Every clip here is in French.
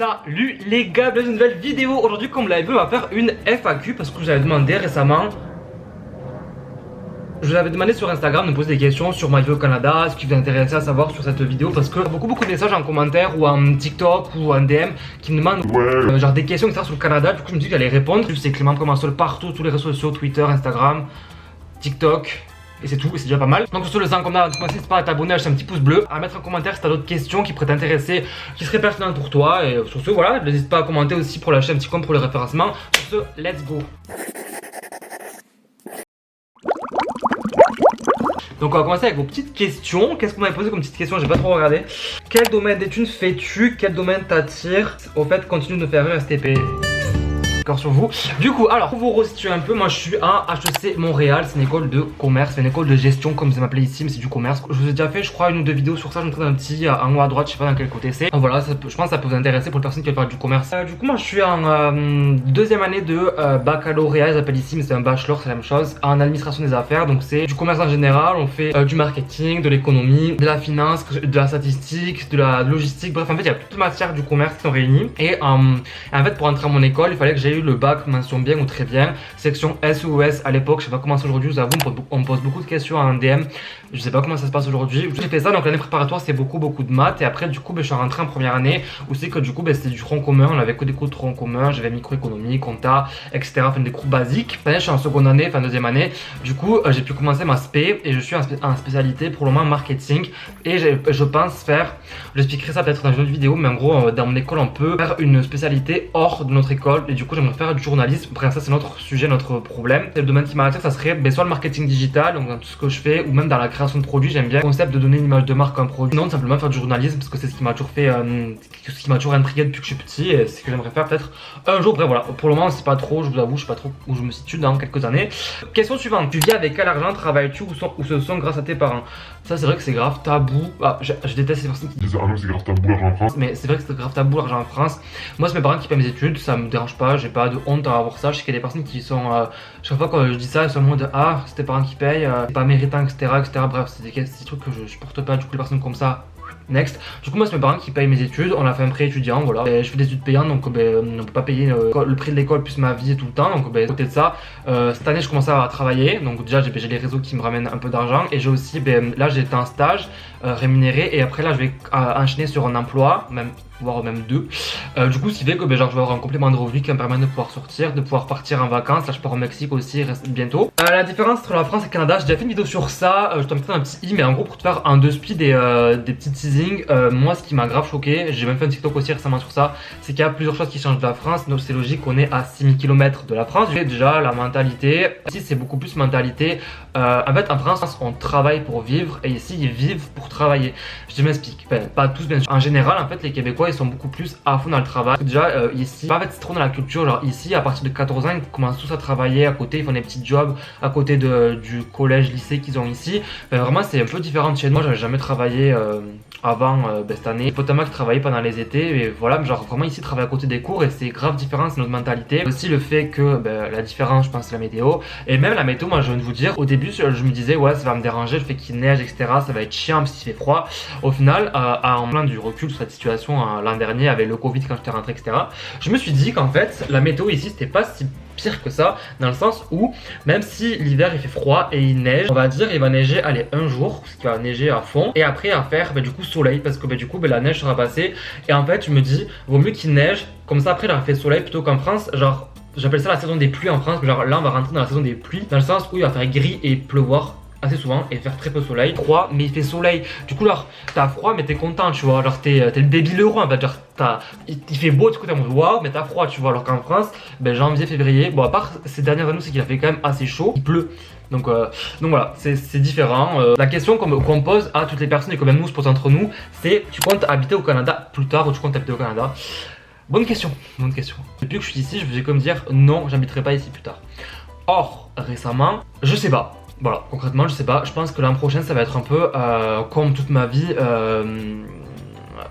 Salut les gars, bienvenue dans une nouvelle vidéo. Aujourd'hui, comme vous l'avez vu, on va faire une FAQ parce que je vous avais demandé récemment. Je vous avais demandé sur Instagram de me poser des questions sur ma vie au Canada, ce qui vous intéressait à savoir sur cette vidéo, parce que beaucoup de messages en commentaire ou en TikTok ou en DM qui me demandent genre des questions etc. sur le Canada. Du coup je me dis que j'allais répondre. C'est Clément Provençal partout, tous les réseaux sociaux, Twitter, Instagram, TikTok. Et c'est tout, et c'est déjà pas mal. Donc sur le sang comme d'hab, n'hésite pas à t'abonner, à lâcher un petit pouce bleu, à mettre en commentaire si t'as d'autres questions qui pourraient t'intéresser, qui seraient pertinentes pour toi. Et sur ce, voilà, n'hésite pas à commenter aussi pour lâcher un petit compte pour le référencement. Sur ce, let's go. Donc on va commencer avec vos petites questions. Qu'est-ce qu'on m'avait posé comme petite question? J'ai pas trop regardé. Quel domaine d'études fais-tu? Quel domaine t'attire? Au fait, continue de faire un STP. Sur vous. Du coup, alors pour vous resituer un peu, moi je suis à HEC Montréal, c'est une école de commerce, c'est une école de gestion comme c'est m'appelé ici, mais c'est du commerce. Je vous ai déjà fait, je crois, une ou deux vidéos sur ça. Je me trouve un petit en haut à droite, je sais pas dans quel côté c'est. Donc voilà, je pense que ça peut vous intéresser pour les personnes qui veulent faire du commerce. Du coup, moi je suis en deuxième année de baccalauréat, ils appellent ici, mais c'est un bachelor, c'est la même chose, en administration des affaires. Donc c'est du commerce en général, on fait du marketing, de l'économie, de la finance, de la statistique, de la logistique. Bref, en fait, il y a toutes les matières du commerce qui sont réunies. Et en fait, pour entrer à mon école, il fallait que j'ai eu le bac mention bien ou très bien, section S ou ES à l'époque. Je sais pas comment c'est aujourd'hui, je vous avoue, on me pose beaucoup de questions en DM, je sais pas comment ça se passe aujourd'hui. J'ai fait ça, donc l'année préparatoire c'est beaucoup de maths, et après du coup je suis rentré en première année où c'est que du coup c'était du tronc commun, on avait que des cours de tronc commun, j'avais microéconomie, compta, etc. Enfin des cours basiques. Cette année je suis en seconde année, enfin deuxième année, du coup j'ai pu commencer ma spé et je suis en spécialité pour le moment marketing, et je pense faire, j'expliquerai ça peut-être dans une autre vidéo, mais en gros dans mon école on peut faire une spécialité hors de notre école, et du coup j'aimerais faire du journalisme. Bref, ça c'est notre sujet, notre problème. Et le domaine qui m'attire, ça serait soit le marketing digital, donc dans tout ce que je fais, ou même dans la création de produits. J'aime bien le concept de donner une image de marque à un produit. Non, simplement faire du journalisme, parce que c'est ce qui m'a toujours fait, ce qui m'a toujours intrigué depuis que je suis petit, et c'est ce que j'aimerais faire peut-être un jour. Bref, voilà. Pour le moment, c'est pas trop, je vous avoue, je sais pas trop où je me situe dans quelques années. Question suivante. Tu vis avec quel argent? Travailles-tu ou ce sont grâce à tes parents? Ça, c'est vrai que c'est grave tabou. Ah, je déteste ces personnes qui disent ah non, c'est grave tabou l'argent en France. Mais c'est vrai que c'est grave tabou l'argent en France. Moi, c'est mes parents qui paient mes études, ça me dérange pas, j'ai pas de honte à avoir ça. Je sais qu'il y a des personnes qui sont, chaque fois quand je dis ça, ils sont en mode ah, c'est tes parents qui payent, c'est pas méritant, etc. Bref, c'est des trucs que je supporte pas. Du coup, les personnes comme ça, next. Du coup, moi, c'est mes parents qui payent mes études. On a fait un prêt étudiant, voilà. Et je fais des études payantes, donc on peut pas payer le prix de l'école plus ma vie tout le temps. Donc, à côté de ça, cette année, je commence à travailler. Donc, déjà, j'ai les réseaux qui me ramènent un peu d'argent. Et j'ai aussi, là, j'étais en stage rémunéré. Et après, là, je vais enchaîner sur un emploi, voire même deux. Du coup, ce qui fait que genre, je vais avoir un complément de revenu qui va me permettre de pouvoir sortir, de pouvoir partir en vacances. Là, je pars au Mexique aussi bientôt. La différence entre la France et le Canada, j'ai déjà fait une vidéo sur ça. Je t'en mettrai un petit i, mais en gros, pour te faire un deux speed des petites teasings, moi, ce qui m'a grave choqué, j'ai même fait un TikTok aussi récemment sur ça, c'est qu'il y a plusieurs choses qui changent de la France. Donc, c'est logique qu'on est à 6000 km de la France. Déjà, la mentalité, ici, c'est beaucoup plus mentalité. En fait, en France, on travaille pour vivre, et ici, ils vivent pour travailler. Je m'explique. Enfin, pas tous, bien sûr. En général, en fait, les Québécois, ils sont beaucoup plus à fond dans le travail. Déjà, ici, en fait, c'est trop dans la culture. Genre, ici, à partir de 14 ans, ils commencent tous à travailler à côté. Ils font des petits jobs à côté du collège, lycée qu'ils ont ici. Enfin, vraiment, c'est un peu différent de chez moi. J'avais jamais travaillé avant cette année. J'ai potes à moi qui travaillaient pendant les étés. Et voilà, mais genre, vraiment, ici, travailler à côté des cours. Et c'est grave différent, c'est notre mentalité. Aussi, le fait que la différence, je pense, c'est la météo. Et même la météo, moi, je viens de vous dire, au début, je me disais, ouais, ça va me déranger le fait qu'il neige, etc. Ça va être chiant parce qu'il fait froid. Au final, en plein du recul sur cette situation l'an dernier avec le Covid quand j'étais rentré, etc. Je me suis dit qu'en fait, la météo ici, c'était pas si pire que ça, dans le sens où même si l'hiver il fait froid et il neige, on va dire il va neiger allez un jour, parce qu'il va neiger à fond, et après à faire du coup soleil, parce que du coup la neige sera passée, et en fait je me dis vaut mieux qu'il neige, comme ça après il aura fait soleil, plutôt qu'en France, genre j'appelle ça la saison des pluies en France, mais genre là on va rentrer dans la saison des pluies, dans le sens où il va faire gris et pleuvoir assez souvent et faire très peu soleil. Froid, mais il fait soleil. Du coup, genre, t'as froid, mais t'es content, tu vois. Genre, t'es le débile heureux, en fait. Genre, il fait beau, du coup, t'es en mode waouh, mais t'as froid, tu vois. Alors qu'en France, janvier, février, bon, à part ces dernières années, c'est qu'il a fait quand même assez chaud. Il pleut. Donc voilà, c'est différent. La question qu'on pose à toutes les personnes et que même nous se pose entre nous, c'est tu comptes habiter au Canada plus tard ou tu comptes habiter au Canada? Bonne question, bonne question. Depuis que je suis ici, je vais comme dire non, j'habiterai pas ici plus tard. Or, récemment, je sais pas. Voilà, concrètement, je sais pas. Je pense que l'an prochain, ça va être un peu comme toute ma vie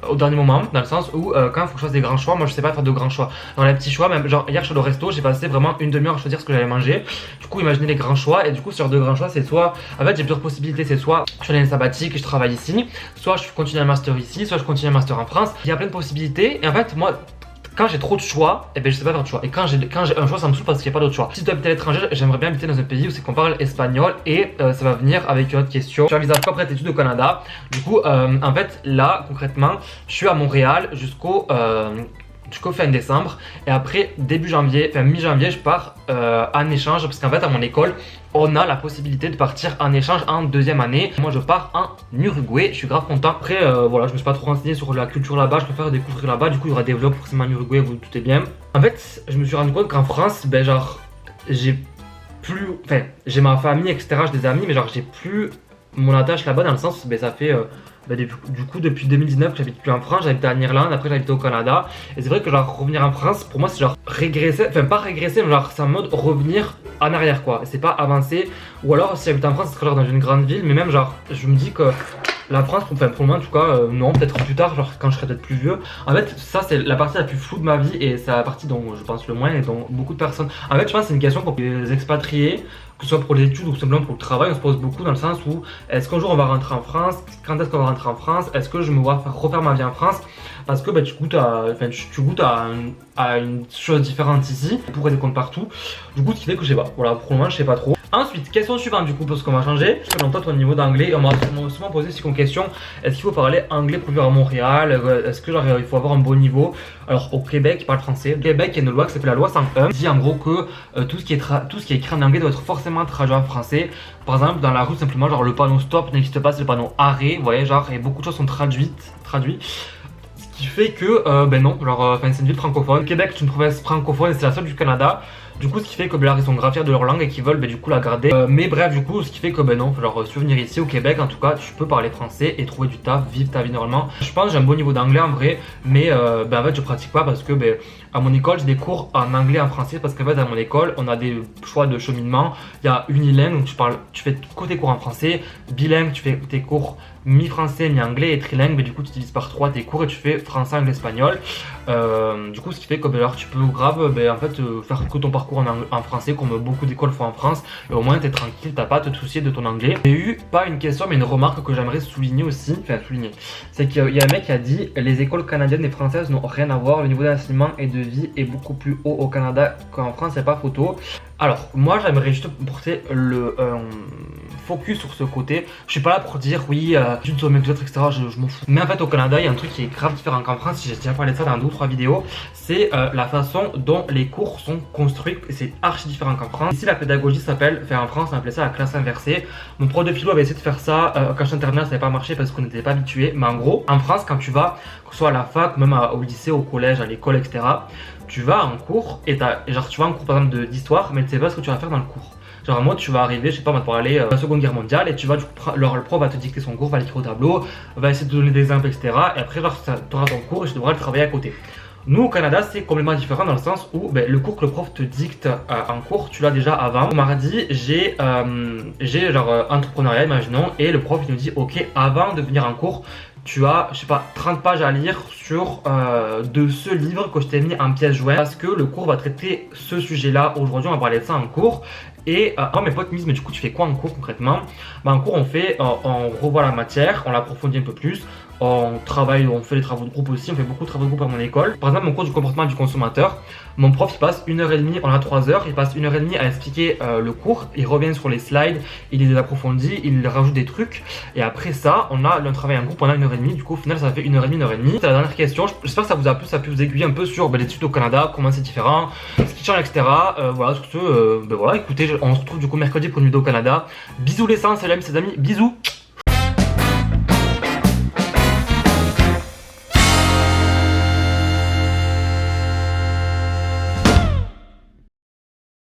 au dernier moment, dans le sens où quand il faut que je fasse des grands choix, moi je sais pas faire de grands choix. Dans les petits choix, même genre hier je suis au resto, j'ai passé vraiment une demi-heure à choisir ce que j'allais manger. Du coup, imaginez les grands choix, et du coup, sur de grands choix, c'est soit en fait j'ai plusieurs possibilités, c'est soit je suis en année sabbatique et je travaille ici, soit je continue un master ici, soit je continue un master en France. Il y a plein de possibilités, et en fait, moi, quand j'ai trop de choix, et ben je sais pas faire de choix. Et quand j'ai un choix, ça me saoule parce qu'il n'y a pas d'autre choix. Si tu dois habiter à l'étranger, j'aimerais bien habiter dans un pays où c'est qu'on parle espagnol. Et ça va venir avec une autre question. Tu envisages quoi après tes études au Canada? Du coup, en fait, là, concrètement, je suis à Montréal jusqu'au fin décembre. Et après, début janvier, enfin mi-janvier, je pars en échange. Parce qu'en fait, à mon école, on a la possibilité de partir en échange en deuxième année. Moi, je pars en Uruguay. Je suis grave content. Après, voilà, je me suis pas trop renseigné sur la culture là-bas. Je préfère découvrir là-bas. Du coup, il y aura des vlogs forcément en Uruguay, vous vous doutez bien. En fait, je me suis rendu compte qu'en France, ben genre, j'ai ma famille, etc. J'ai des amis, mais genre, j'ai plus mon attache là-bas dans le sens, ben ça fait du coup depuis 2019 que j'habite plus en France, j'habite en Irlande, après j'habite au Canada. Et c'est vrai que genre revenir en France, pour moi c'est genre régresser, enfin pas régresser, mais genre c'est en mode revenir en arrière quoi. C'est pas avancer. Ou alors si j'habite en France, ce serait genre dans une grande ville, mais même genre je me dis que la France, pour le moment en tout cas, non, peut-être plus tard, genre quand je serai peut-être plus vieux. En fait, ça c'est la partie la plus floue de ma vie et c'est la partie dont je pense le moins et dont beaucoup de personnes. En fait, je pense que c'est une question pour les expatriés, que ce soit pour les études ou simplement pour le travail, on se pose beaucoup dans le sens où est-ce qu'un jour on va rentrer en France? Quand est-ce qu'on va rentrer en France? Est-ce que je me vois refaire ma vie en France? Parce que bah, tu goûtes à une chose différente ici, pour des comptes partout. Du coup, ce qui fait que je sais pas. Voilà, pour le moment, je sais pas trop. Ensuite, question suivante du coup, parce qu'on va changer. Selon toi, ton niveau d'anglais, on m'a souvent posé aussi comme question, est-ce qu'il faut parler anglais pour vivre à Montréal? Est-ce que genre il faut avoir un bon niveau? Alors au Québec, ils parlent français. Au Québec, il y a une loi qui s'appelle la loi 101, qui dit en gros que tout ce qui est écrit en anglais doit être forcément traduit en français. Par exemple, dans la rue, simplement, genre le panneau stop n'existe pas, c'est le panneau arrêt. Vous voyez, genre, et beaucoup de choses sont traduits. Ce qui fait que, ben non, genre, c'est une ville francophone. Le Québec est une province francophone et c'est la seule du Canada. Du coup, ce qui fait que ben, là, ils sont grave fiers de leur langue et qu'ils veulent ben, du coup la garder. Mais bref, du coup, ce qui fait que ben non, genre, si tu veux venir ici au Québec, en tout cas, tu peux parler français et trouver du taf, vivre ta vie normalement. Je pense que j'ai un bon niveau d'anglais en vrai, mais ben, en fait, je pratique pas parce que ben, à mon école, j'ai des cours en anglais et en français parce qu'en fait, à mon école, on a des choix de cheminement. Il y a unilingue, donc tu fais côté cours en français, bilingue, tu fais tes cours mi-français, mi-anglais et trilingue, mais du coup tu divises par 3 tes cours et tu fais français, anglais, espagnol. Du coup, ce qui fait que ben, alors, tu peux grave ben, en fait, faire que ton parcours en français, comme beaucoup d'écoles font en France, et au moins t'es tranquille, t'as pas à te soucier de ton anglais. J'ai eu pas une question, mais une remarque que j'aimerais souligner aussi, c'est qu'il y a un mec qui a dit les écoles canadiennes et françaises n'ont rien à voir, le niveau d'enseignement et de vie est beaucoup plus haut au Canada qu'en France, c'est pas photo. Alors, moi j'aimerais juste porter le focus sur ce côté. Je suis pas là pour dire oui, tu te mieux que d'autres, etc. Je m'en fous. Mais en fait, au Canada, il y a un truc qui est grave différent qu'en France. J'ai déjà parlé de ça dans 2 ou 3 vidéos. C'est la façon dont les cours sont construits. C'est archi différent qu'en France. Ici, la pédagogie s'appelle, en France, on appelait ça la classe inversée. Mon prof de philo avait essayé de faire ça. Quand je suis en terminale, ça n'avait pas marché parce qu'on n'était pas habitué. Mais en gros, en France, quand tu vas, que ce soit à la fac, même au lycée, au collège, à l'école, etc., tu vas en cours et genre tu vas en cours par exemple d'histoire, mais tu sais pas ce que tu vas faire dans le cours. Genre moi tu vas arriver, je sais pas, on va te parler de la Seconde Guerre mondiale et tu vas, du coup, le prof va te dicter son cours, va l'écrire au tableau, va essayer de te donner des exemples, etc. Et après genre tu auras ton cours et tu devras le travailler à côté. Nous au Canada c'est complètement différent dans le sens où ben, le cours que le prof te dicte en cours, tu l'as déjà avant. Mardi j'ai genre entrepreneuriat, imaginons, et le prof il nous dit ok, avant de venir en cours, tu as, je sais pas, 30 pages à lire sur de ce livre que je t'ai mis en pièce jointe parce que le cours va traiter ce sujet-là. Aujourd'hui, on va parler de ça en cours. Et mes potes me disent, mais du coup, tu fais quoi en cours concrètement? En cours, on revoit la matière, on l'approfondit un peu plus. On travaille, on fait les travaux de groupe aussi, on fait beaucoup de travaux de groupe à mon école. Par exemple, mon cours du comportement du consommateur, mon prof il passe 1h30, on a 3 heures, il passe 1h30 à expliquer le cours, il revient sur les slides, il les approfondit, il rajoute des trucs. Et après ça, on a un travail en groupe, on a 1h30, du coup au final ça fait 1h30, 1h30. C'est la dernière question, j'espère que ça vous a plu, ça a pu vous aiguiller un peu sur les études au Canada, comment c'est différent, ce qui change, etc. Voilà, sur ce, voilà, écoutez, on se retrouve du coup mercredi pour une vidéo au Canada. Bisous les seins, salut mes amis, bisous.